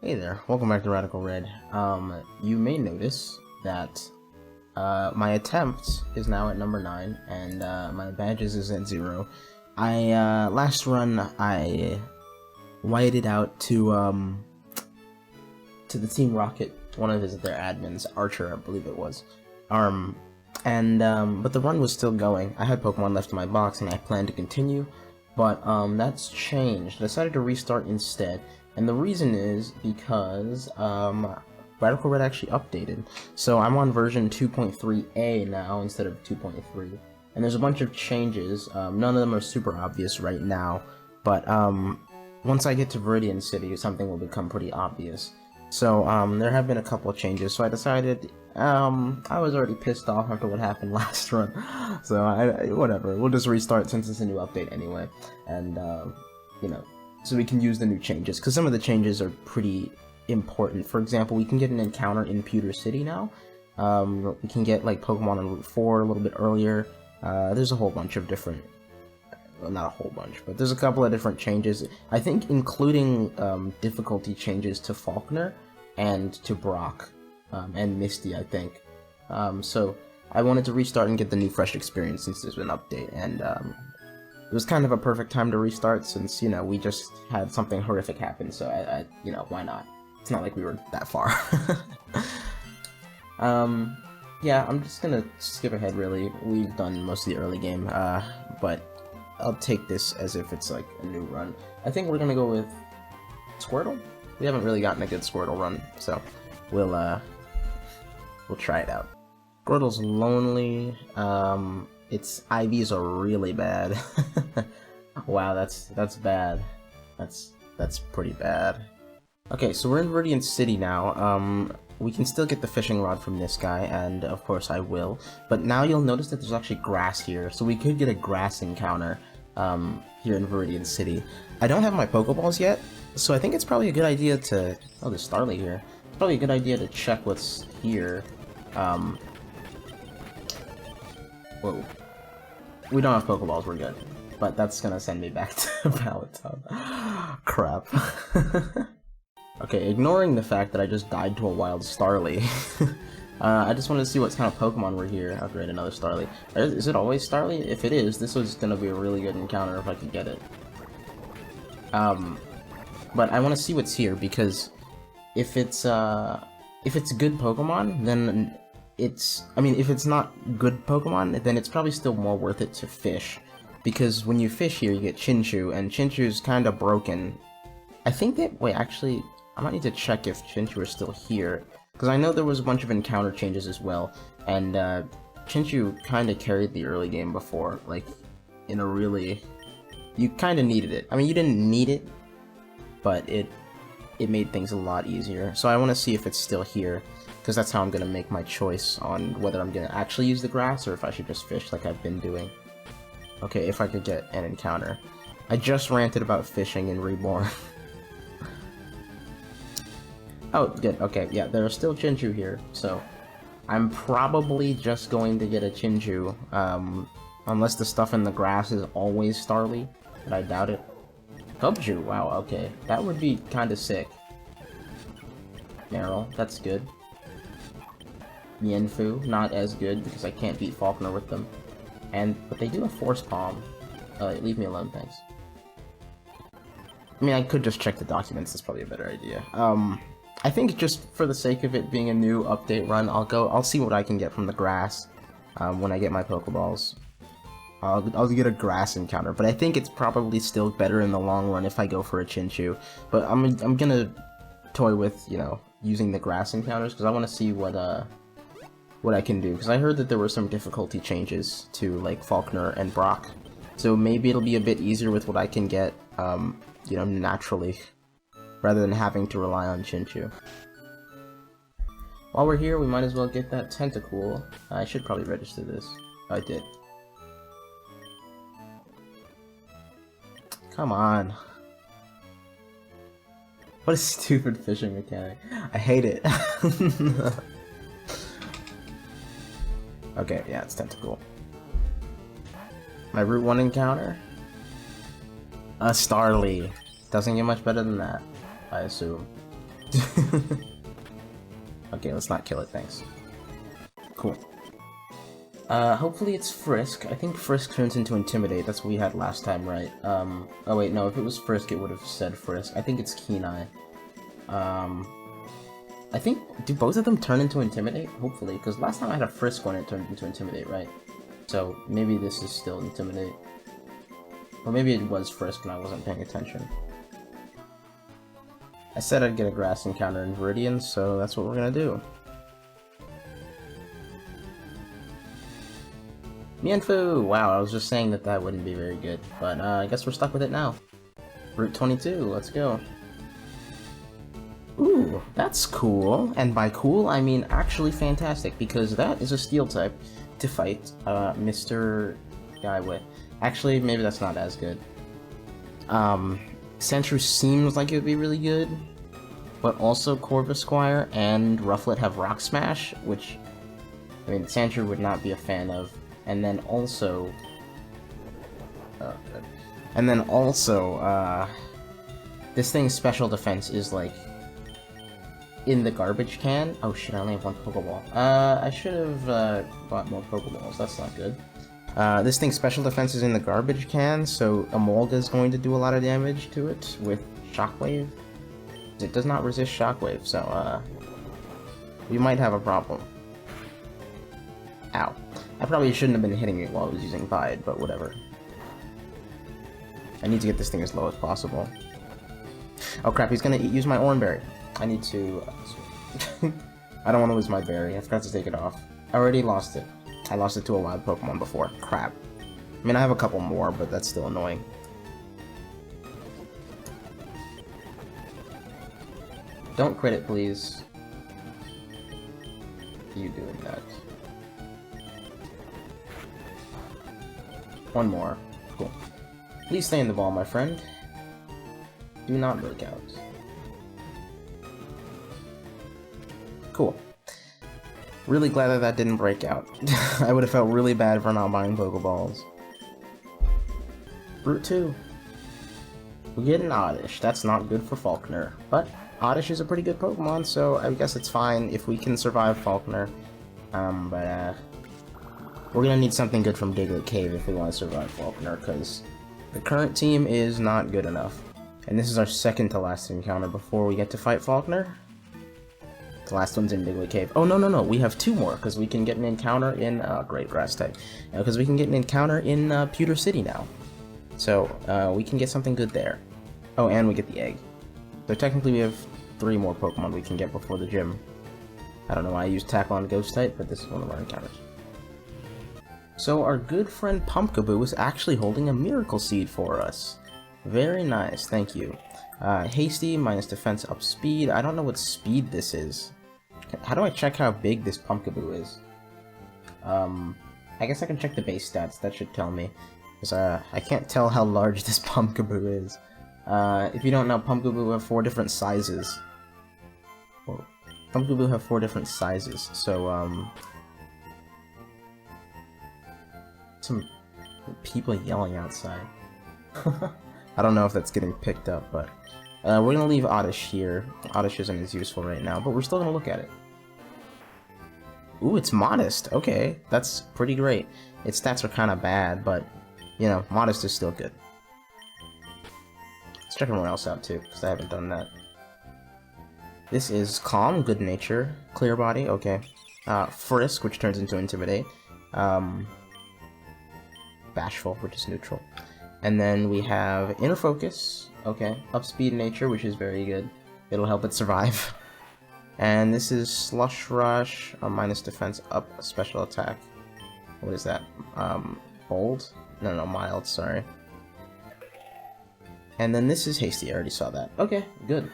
Hey there, welcome back to Radical Red. You may notice that my attempt is now at number 9, and my badges is at 0. Last run, I whited out to the Team Rocket, one of their admins, Archer, I believe it was. But the run was still going. I had Pokemon left in my box, and I planned to continue, but that's changed. I decided to restart instead. And the reason is because Radical Red actually updated. So I'm on version 2.3a now instead of 2.3. And there's a bunch of changes. None of them are super obvious right now. But once I get to Viridian City, something will become pretty obvious. So there have been a couple of changes. So I decided I was already pissed off after what happened last run. So whatever. We'll just restart since it's a new update anyway. And you know. So we can use the new changes, because some of the changes are pretty important. For example, we can get an encounter in Pewter City now. We can get like Pokemon on Route 4 a little bit earlier. There's a whole bunch of different, well, not a whole bunch, but there's a couple of different changes. I think including difficulty changes to Falkner and to Brock and Misty, I think. So I wanted to restart and get the new fresh experience since there's an update, and it was kind of a perfect time to restart since, you know, we just had something horrific happen, so I you know, why not? It's not like we were that far. Yeah, I'm just gonna skip ahead, really. We've done most of the early game, but I'll take this as if it's like a new run. I think we're gonna go with Squirtle? We haven't really gotten a good Squirtle run, so we'll try it out. Squirtle's lonely, its IVs are really bad. Wow, that's bad. That's pretty bad. Okay, so we're in Viridian City now. We can still get the fishing rod from this guy, and of course I will. But now you'll notice that there's actually grass here, so we could get a grass encounter here in Viridian City. I don't have my Pokeballs yet, so I think it's probably a good idea to... Oh, there's Starly here. It's probably a good idea to check what's here. Whoa. We don't have Pokeballs, we're good. But that's gonna send me back to Palatine. Crap. Okay, ignoring the fact that I just died to a wild Starly. I just wanted to see what kind of Pokemon were here. I'll create another Starly. Is it always Starly? If it is, this was gonna be a really good encounter if I could get it. But I want to see what's here, because if it's good Pokemon, then if it's not good Pokemon, then it's probably still more worth it to fish. Because when you fish here, you get Chinchou, and Chinchou's kind of broken. I think that... Wait, actually, I might need to check if Chinchou is still here. Because I know there was a bunch of encounter changes as well, and Chinchou kind of carried the early game before, like, in a really... You kind of needed it. I mean, you didn't need it, but it made things a lot easier. So I want to see if it's still here, because that's how I'm going to make my choice on whether I'm going to actually use the grass or if I should just fish like I've been doing. Okay, if I could get an encounter. I just ranted about fishing in Reborn. Oh, good, okay, yeah, there are still Chinchou here, so I'm probably just going to get a Chinchou, unless the stuff in the grass is always Starly, but I doubt it. Cubchoo, wow, okay, that would be kinda sick. Meryl, that's good. Mienfoo, not as good because I can't beat Falkner with them. But they do have Force Palm. Leave me alone, thanks. I mean, I could just check the documents, that's probably a better idea. I think just for the sake of it being a new update run, I'll see what I can get from the grass, when I get my Pokeballs. I'll get a grass encounter, but I think it's probably still better in the long run if I go for a Chinchou. But I'm gonna toy with, you know, using the grass encounters, because I want to see what I can do, because I heard that there were some difficulty changes to, like, Falkner and Brock. So maybe it'll be a bit easier with what I can get, you know, naturally, rather than having to rely on Chinchou. While we're here, we might as well get that Tentacool. I should probably register this. I did. Come on. What a stupid fishing mechanic. I hate it. Okay, yeah, it's Tentacool. My Route 1 encounter? A Starly. Doesn't get much better than that, I assume. Okay, let's not kill it, thanks. Cool. Hopefully it's Frisk. I think Frisk turns into Intimidate. That's what we had last time, right? Oh wait, no, if it was Frisk, it would have said Frisk. I think it's Kenai. I think, do both of them turn into Intimidate? Hopefully, because last time I had a Frisk one, it turned into Intimidate, right? So, maybe this is still Intimidate. Or maybe it was Frisk and I wasn't paying attention. I said I'd get a grass encounter in Viridian, so that's what we're gonna do. Mienfoo! Wow, I was just saying that that wouldn't be very good, but I guess we're stuck with it now. Route 22, let's go. Ooh, that's cool, and by cool I mean actually fantastic, because that is a steel type to fight Mr. Guy with. Actually, maybe that's not as good. Sentry seems like it would be really good, but also Corvisquire and Rufflet have Rock Smash, which, I mean, Sentry would not be a fan of. And then also, this thing's special defense is like in the garbage can. Oh shit! I only have one Pokeball. I should have bought more Pokeballs. That's not good. This thing's special defense is in the garbage can, so Emolga is going to do a lot of damage to it with Shockwave. It does not resist Shockwave, so we might have a problem. Ow. I probably shouldn't have been hitting it while I was using Bide, but whatever. I need to get this thing as low as possible. Oh crap, he's gonna use my Oranberry. I need to... I don't want to lose my berry. I forgot to take it off. I already lost it. I lost it to a wild Pokemon before. Crap. I mean, I have a couple more, but that's still annoying. Don't crit it, please. You doing that. One more. Cool. Please stay in the ball, my friend. Do not break out. Cool. Really glad that that didn't break out. I would have felt really bad for not buying Pokeballs. Route 2. We get an Oddish. That's not good for Falkner. But Oddish is a pretty good Pokemon, so I guess it's fine if we can survive Falkner. We're gonna need something good from Diglett Cave if we want to survive Falkner, because the current team is not good enough. And this is our second to last encounter before we get to fight Falkner. The last one's in Diglett Cave. Oh, no, we have two more, because we can get an encounter in, great, Grass type. Because we can get an encounter in, Pewter City now. So, we can get something good there. Oh, and we get the egg. So technically we have 3 more Pokemon we can get before the gym. I don't know why I used Tackle on Ghost type, but this is one of our encounters. So our good friend Pumpkaboo is actually holding a Miracle Seed for us. Very nice, thank you. Hasty, minus defense up speed. I don't know what speed this is. How do I check how big this Pumpkaboo is? I guess I can check the base stats, that should tell me. Because I can't tell how large this Pumpkaboo is. If you don't know, Pumpkaboo have 4 different sizes. Well, Pumpkaboo have 4 different sizes, so some people yelling outside. I don't know if that's getting picked up, but we're gonna leave Oddish here. Oddish isn't as useful right now, but we're still gonna look at it. Ooh, it's Modest. Okay, that's pretty great. Its stats are kind of bad, but you know, Modest is still good. Let's check everyone else out too, because I haven't done that. This is Calm, Good Nature, Clear Body. Okay, Frisk, which turns into Intimidate. Bashful, which is neutral. And then we have Inner Focus, okay, Upspeed Nature, which is very good. It'll help it survive. And this is Slush Rush, minus defense up, special attack. What is that? Bold? No, mild, sorry. And then this is Hasty, I already saw that. Okay, good.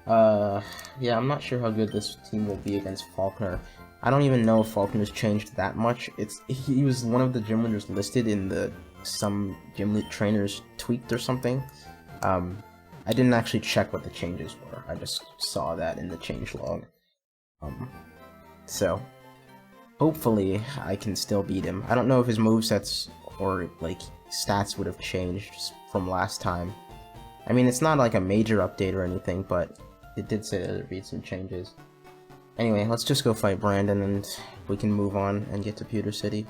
Yeah, I'm not sure how good this team will be against Falkner. I don't even know if Falkner's changed that much. He was one of the gym leaders listed in the some gym lead trainers tweaked or something. I didn't actually check what the changes were. I just saw that in the change log. So hopefully I can still beat him. I don't know if his movesets or like stats would have changed from last time. I mean, it's not like a major update or anything, but it did say that there'd be some changes. Anyway, let's just go fight Brandon and we can move on and get to Pewter City.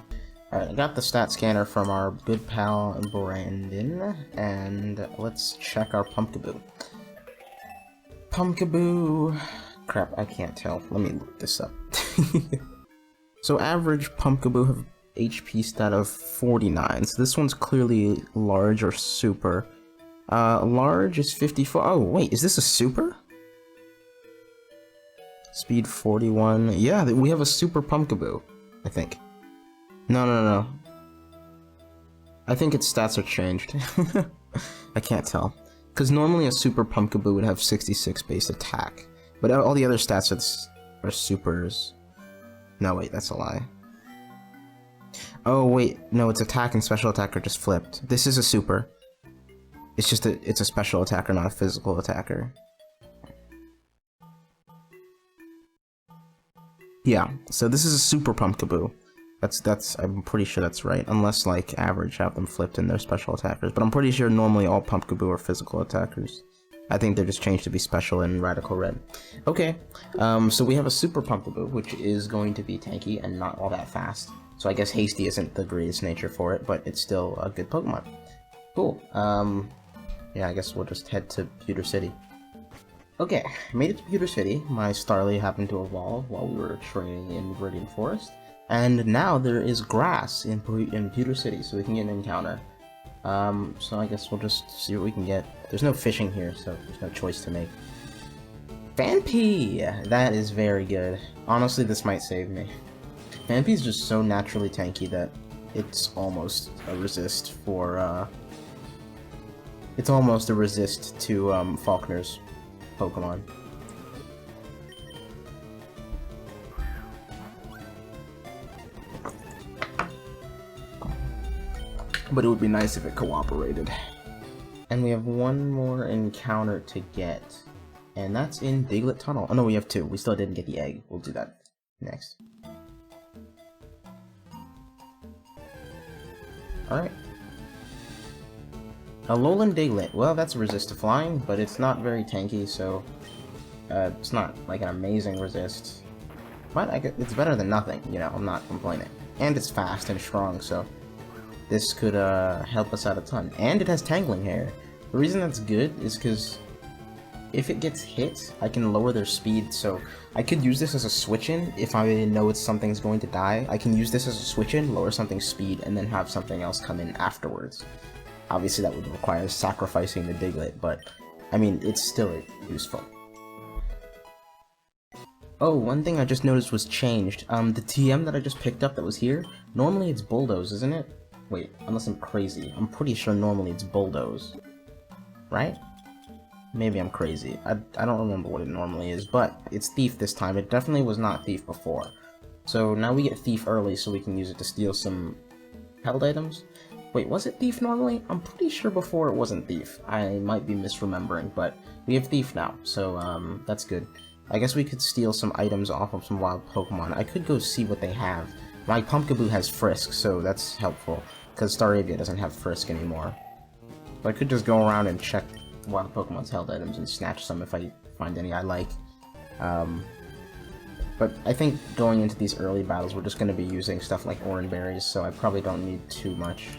Alright, I got the stat scanner from our good pal Brandon, and let's check our Pumpkaboo. Pumpkaboo... Crap, I can't tell. Let me look this up. So average Pumpkaboo have HP stat of 49, so this one's clearly large or super. Large is 54. Oh, wait, is this a super? Speed 41. Yeah, we have a super Pumpkaboo, I think. No. I think its stats are changed. I can't tell. Because normally a super Pumpkaboo would have 66 base attack. But all the other stats are supers. No, wait, that's a lie. Oh, wait, no, its attack and special attack are just flipped. This is a super. It's just it's a special attacker, not a physical attacker. Yeah, so this is a super Pumpkaboo. I'm pretty sure that's right, unless like average have them flipped in their special attackers. But I'm pretty sure normally all Pumpkaboo are physical attackers. I think they're just changed to be special in Radical Red. Okay, so we have a super Pumpkaboo, which is going to be tanky and not all that fast. So I guess Hasty isn't the greatest nature for it, but it's still a good Pokemon. Cool. Yeah, I guess we'll just head to Pewter City. Okay, made it to Pewter City. My Starly happened to evolve while we were training in Viridian Forest. And now there is grass in Pewter City, so we can get an encounter. So I guess we'll just see what we can get. There's no fishing here, so there's no choice to make. Phanpy! That is very good. Honestly, this might save me. Phanpy is just so naturally tanky that it's almost a resist for, it's almost a resist to, Falkner's Pokemon. But it would be nice if it cooperated. And we have one more encounter to get, and that's in Diglett Tunnel. Oh no, we have two. We still didn't get the egg. We'll do that next. Alright. Alolan Diglett. Well, that's a resist to flying, but it's not very tanky, so it's not like an amazing resist. But it's better than nothing, you know, I'm not complaining. And it's fast and strong, so this could help us out a ton. And it has Tangling Hair. The reason that's good is because if it gets hit, I can lower their speed, so I could use this as a switch-in if I know something's going to die. I can use this as a switch-in, lower something's speed, and then have something else come in afterwards. Obviously that would require sacrificing the Diglett, but I mean, it's still useful. Oh, one thing I just noticed was changed. The TM that I just picked up that was here, normally it's Bulldoze, isn't it? Wait, unless I'm crazy. I'm pretty sure normally it's Bulldoze. Right? Maybe I'm crazy. I don't remember what it normally is, but it's Thief this time. It definitely was not Thief before. So now we get Thief early so we can use it to steal some held items. Wait, was it Thief normally? I'm pretty sure before it wasn't Thief. I might be misremembering, but we have Thief now, so that's good. I guess we could steal some items off of some wild Pokemon. I could go see what they have. My Pumpkaboo has Frisk, so that's helpful, because Staravia doesn't have Frisk anymore. So I could just go around and check wild Pokemon's held items and snatch some if I find any I like. But I think going into these early battles, we're just going to be using stuff like Oran Berries, so I probably don't need too much.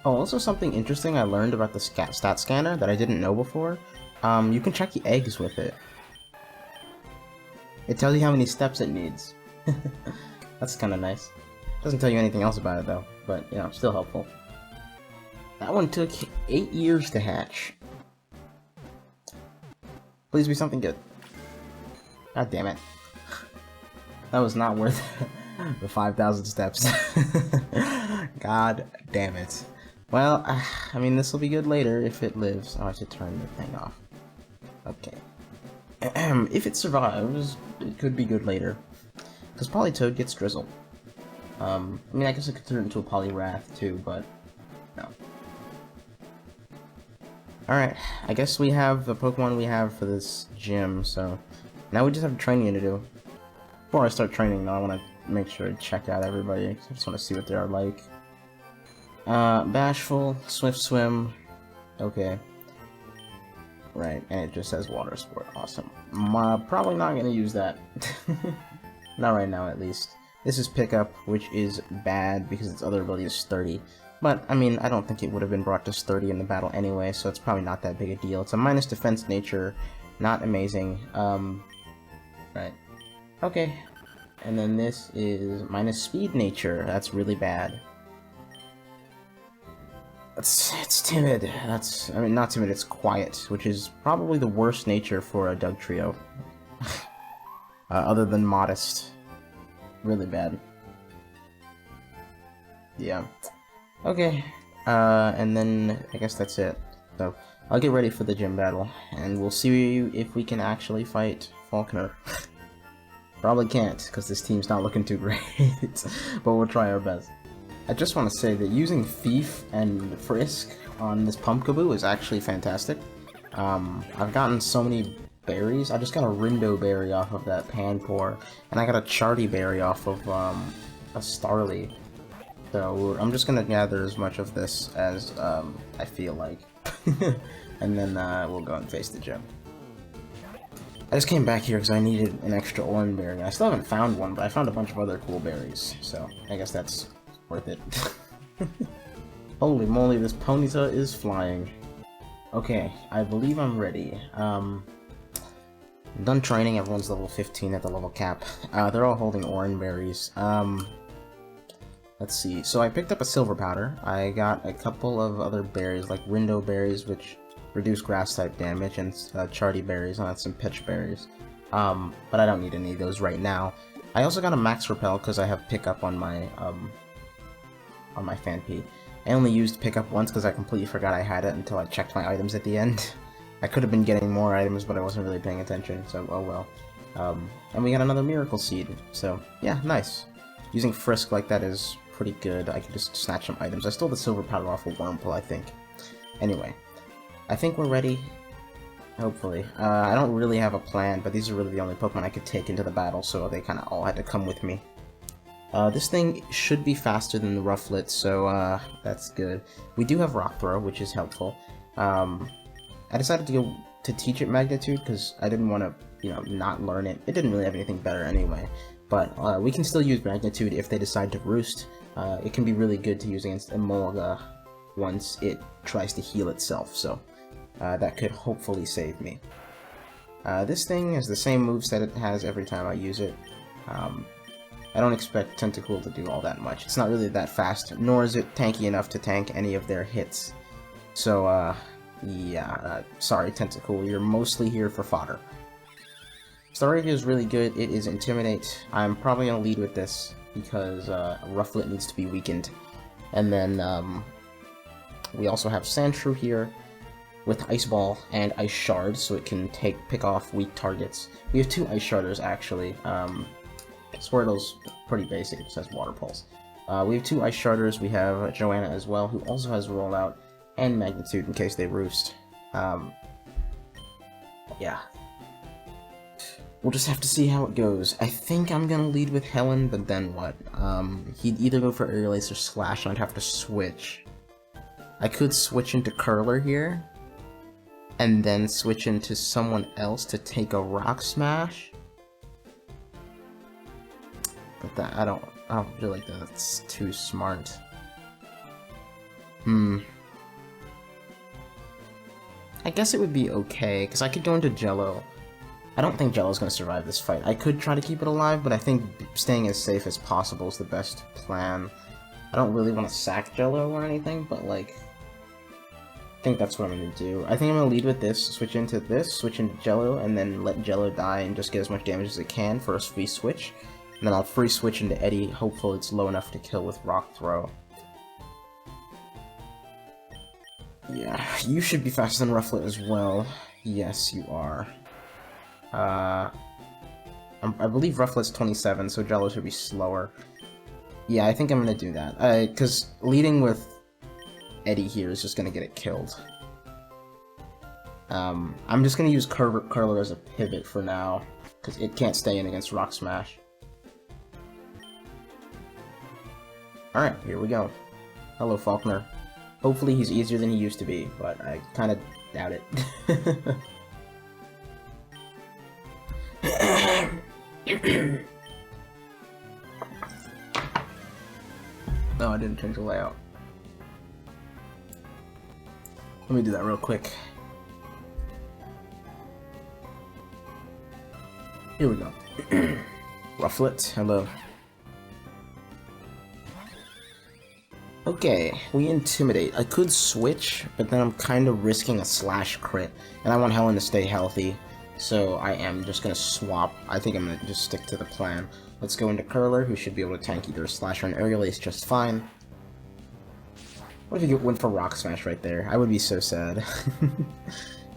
Oh, also something interesting I learned about the stat scanner that I didn't know before. You can check the eggs with it. It tells you how many steps it needs. That's kind of nice. Doesn't tell you anything else about it though, but you know, still helpful. That one took 8 years to hatch. Please be something good. God damn it. That was not worth the 5,000 steps. God damn it. Well, I mean, this will be good later if it lives. Oh, I should turn the thing off. Okay. If it survives, it could be good later. Because Politoed gets Drizzle. I mean, I guess I could turn it into a Poliwrath too, but no. Alright, I guess we have the Pokemon we have for this gym, so now we just have training to do. Before I start training, though, I want to make sure to check out everybody. I just want to see what they are like. Bashful, Swift Swim. Okay. Right, and it just says water sport. Awesome. Probably not gonna use that. Not right now, at least. This is pickup, which is bad because its other ability is sturdy. But, I mean, I don't think it would have been brought to sturdy in the battle anyway, so it's probably not that big a deal. It's a minus defense nature, not amazing. Right. Okay. And then this is minus speed nature. That's really bad. It's timid. I mean, not timid, it's quiet, which is probably the worst nature for a Doug trio. Other than modest. Really bad. Yeah. Okay. And then I guess that's it. So, I'll get ready for the gym battle, and we'll see if we can actually fight Falkner. Probably can't, because this team's not looking too great, but we'll try our best. I just want to say that using Thief and Frisk on this Pumpkaboo is actually fantastic. I've gotten so many berries. I just got a Rindo berry off of that Panpour, and I got a Charty berry off of a Starly. So I'm just gonna gather as much of this as I feel like, and then we'll go and face the gym. I just came back here because I needed an extra orange berry. I still haven't found one, but I found a bunch of other cool berries, so I guess that's worth it. Holy moly, this Ponyta is flying. Okay, I believe I'm ready. I'm done training, everyone's level 15 at the level cap. They're all holding orange berries. Let's see, so I picked up a silver powder. I got a couple of other berries, like Rindo berries, which reduce grass type damage, and Charty berries, and some pitch berries. But I don't need any of those right now. I also got a max repel because I have pickup on my Fanpea. I only used pickup once because I completely forgot I had it until I checked my items at the end. I could have been getting more items, but I wasn't really paying attention, so oh well. And we got another miracle seed, so yeah, nice. Using Frisk like that is pretty good. I can just snatch some items. I stole the silver powder off of Wurmple, I think. Anyway, I think we're ready. Hopefully. I don't really have a plan, but these are really the only Pokemon I could take into the battle, so they kind of all had to come with me. This thing should be faster than the Rufflet, so that's good. We do have Rock Throw, which is helpful. I decided to go to teach it Magnitude because I didn't want to, you know, not learn it. It didn't really have anything better anyway. But we can still use Magnitude if they decide to roost. It can be really good to use against Emolga once it tries to heal itself, so that could hopefully save me. This thing has the same moveset it has every time I use it. I don't expect Tentacool to do all that much. It's not really that fast, nor is it tanky enough to tank any of their hits. So, yeah, sorry Tentacool, you're mostly here for fodder. Staravia is really good. It is Intimidate. I'm probably going to lead with this because Rufflet needs to be weakened. And then we also have Sandshrew here with Ice Ball and Ice Shard, so it can pick off weak targets. We have two Ice Sharders actually. Squirtle's pretty basic, it just has Water Pulse. We have two Ice Sharders. We have Joanna as well, who also has Rollout and Magnitude in case they roost. Yeah. We'll just have to see how it goes. I think I'm gonna lead with Helen, but then what? He'd either go for Aerial Ace or Slash, and I'd have to switch. I could switch into Curler here, and then switch into someone else to take a Rock Smash. But that, I don't feel like that's too smart. I guess it would be okay, because I could go into Jello. I don't think Jello's going to survive this fight. I could try to keep it alive, but I think staying as safe as possible is the best plan. I don't really want to sack Jello or anything, but like, I think that's what I'm going to do. I think I'm going to lead with this, switch into Jello, and then let Jello die and just get as much damage as it can for a free switch. And then I'll free switch into Eddie, hopefully it's low enough to kill with Rock Throw. Yeah, you should be faster than Rufflet as well. Yes, you are. I believe Rufflet's 27, so Jello should be slower. Yeah, I think I'm gonna do that. Because leading with Eddie here is just gonna get it killed. I'm just gonna use Curler as a pivot for now, because it can't stay in against Rock Smash. Alright, here we go. Hello, Falkner. Hopefully he's easier than he used to be, but I kind of Doubt it. No, I didn't change the layout. Let me do that real quick. Here we go. Rufflet, hello. Okay, we Intimidate. I could switch, but then I'm kind of risking a slash crit, and I want Helen to stay healthy, so I am just gonna swap. I think I'm gonna just stick to the plan. Let's go into Curler, who should be able to tank either a slash or an aerial ace just fine. What if you went for Rock Smash right there? I would be so sad.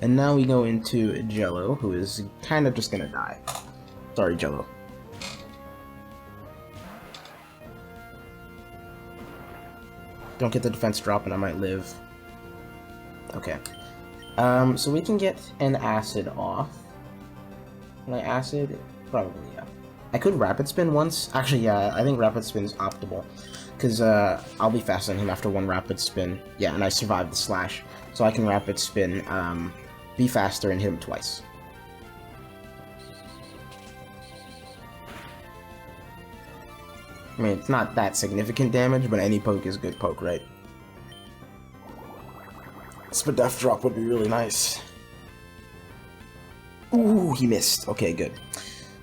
And now we go into Jello, who is kind of just gonna die. Sorry, Jello. Don't get the defense drop and I might live. Okay. So we can get an Acid off. Can I Acid? Probably, yeah. I could Rapid Spin once. Actually, yeah, I think Rapid Spin is optimal. Because I'll be faster than him after one Rapid Spin. Yeah, and I survived the Slash. So I can Rapid Spin, be faster and hit him twice. I mean, it's not that significant damage, but any poke is good poke, right? Spadef drop would be really nice. Ooh, he missed. Okay, good.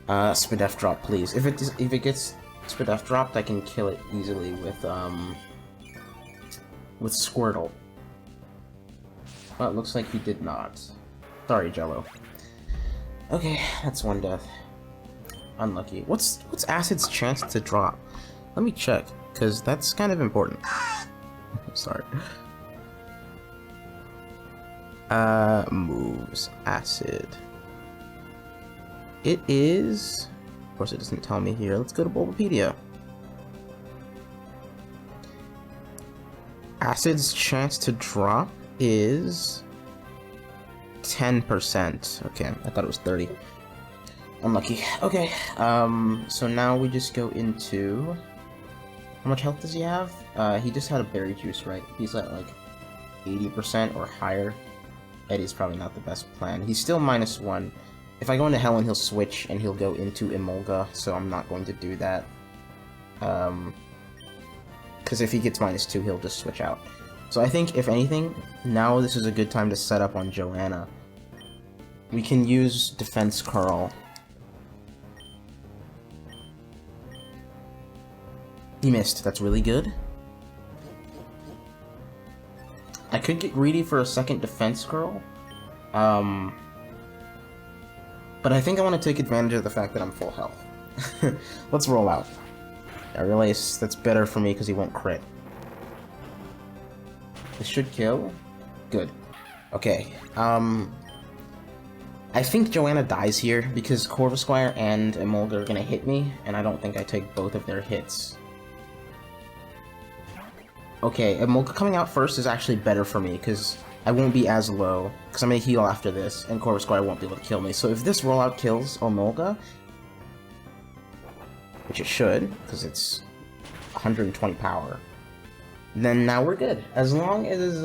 Spadef drop, please. If it gets Spadef dropped, I can kill it easily with Squirtle. Well, it looks like he did not. Sorry, Jello. Okay, that's one death. Unlucky. What's Acid's chance to drop? Let me check, because that's kind of important. Sorry. Moves. Acid. It is... Of course it doesn't tell me here. Let's go to Bulbapedia. Acid's chance to drop is... 10%. Okay, I thought it was 30. Unlucky. Okay, so now we just go into... How much health does he have? He just had a berry juice, right? He's at like 80% or higher. Eddie's probably not the best plan. He's still -1. If I go into Helen, he'll switch and he'll go into Emolga, so I'm not going to do that. Because if he gets -2, he'll just switch out. So I think, if anything, now this is a good time to set up on Joanna. We can use Defense Curl. He missed. That's really good. I could get greedy for a second Defense Curl. But I think I want to take advantage of the fact that I'm full health. Let's roll out. I realize that's better for me because he won't crit. This should kill. Good. Okay. I think Joanna dies here because Corvisquire and Emolga are gonna hit me, and I don't think I take both of their hits. Okay, Emolga coming out first is actually better for me because I won't be as low, because I'm gonna heal after this, and Corvisquire won't be able to kill me. So if this rollout kills Emolga, which it should, because it's 120 power, then now we're good. As long as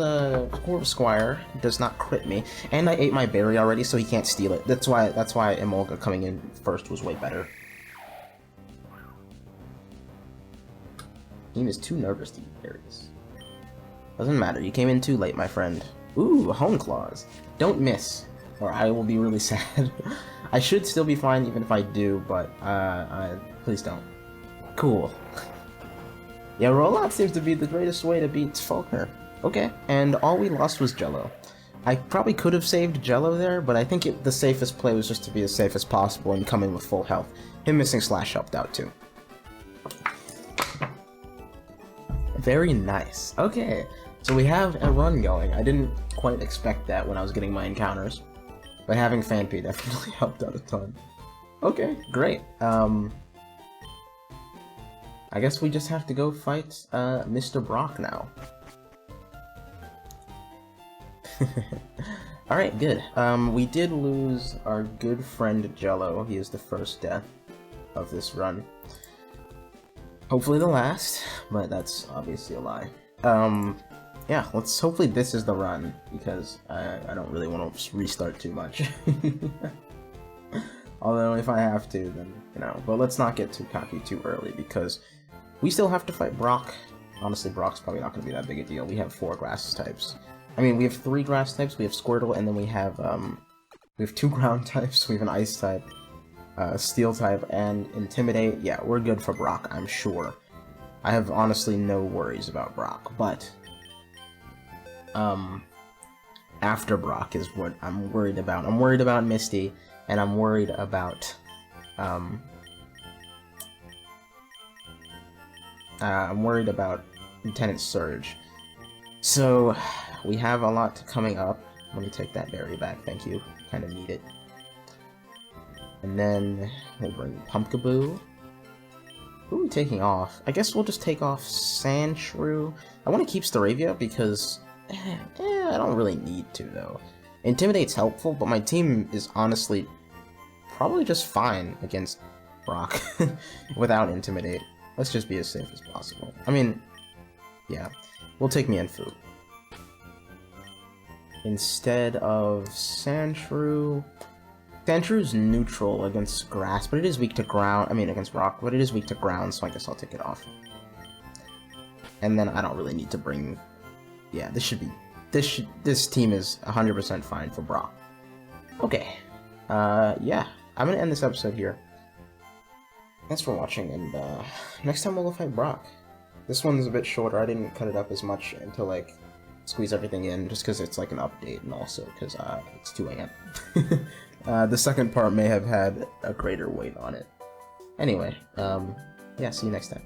Corvisquire does not crit me, and I ate my berry already, so he can't steal it. That's why Emolga coming in first was way better. Team is too nervous to eat berries. Doesn't matter. You came in too late, my friend. Ooh, Hone Claws. Don't miss, or I will be really sad. I should still be fine even if I do, but please don't. Cool. Yeah, rollout seems to be the greatest way to beat Falkner. Okay, and all we lost was Jello. I probably could have saved Jello there, but I think the safest play was just to be as safe as possible and come in with full health. Him missing Slash helped out too. Very nice. Okay, so we have a run going. I didn't quite expect that when I was getting my encounters, but having Fanpy definitely helped out a ton. Okay, great. I guess we just have to go fight Mr. Brock now. Alright, good. We did lose our good friend Jello. He is the first death of this run. Hopefully the last, but that's obviously a lie. yeah, let's hopefully this is the run, because I don't really want to restart too much. Although if I have to, then, you know, but let's not get too cocky too early, because we still have to fight Brock. Honestly, Brock's probably not going to be that big a deal. We have 4 grass types. I mean, we have 3 grass types, we have Squirtle, and then we have 2 ground types, we have an ice type, steel type, and Intimidate. Yeah, we're good for Brock, I'm sure. I have honestly no worries about Brock, but after Brock is what I'm worried about. I'm worried about Misty, and I'm worried about Lieutenant Surge. So we have a lot coming up. Let me take that berry back, thank you. Kind of need it. And then we'll bring Pumpkaboo. Who are we taking off? I guess we'll just take off Sandshrew. I want to keep Staravia because I don't really need to, though. Intimidate's helpful, but my team is honestly probably just fine against Brock without Intimidate. Let's just be as safe as possible. I mean, yeah, we'll take Mienfoo instead of Sandshrew. Sandshrew neutral against grass, but it is weak to ground. I mean, against rock, but it is weak to ground, so I guess I'll take it off. And then I don't really need to bring. Yeah, this team is 100% fine for Brock. Okay, yeah, I'm gonna end this episode here. Thanks for watching, and next time we'll go fight Brock. This one's a bit shorter. I didn't cut it up as much to like squeeze everything in, just because it's like an update, and also because it's 2 AM. The second part may have had a greater weight on it. Anyway, yeah, see you next time.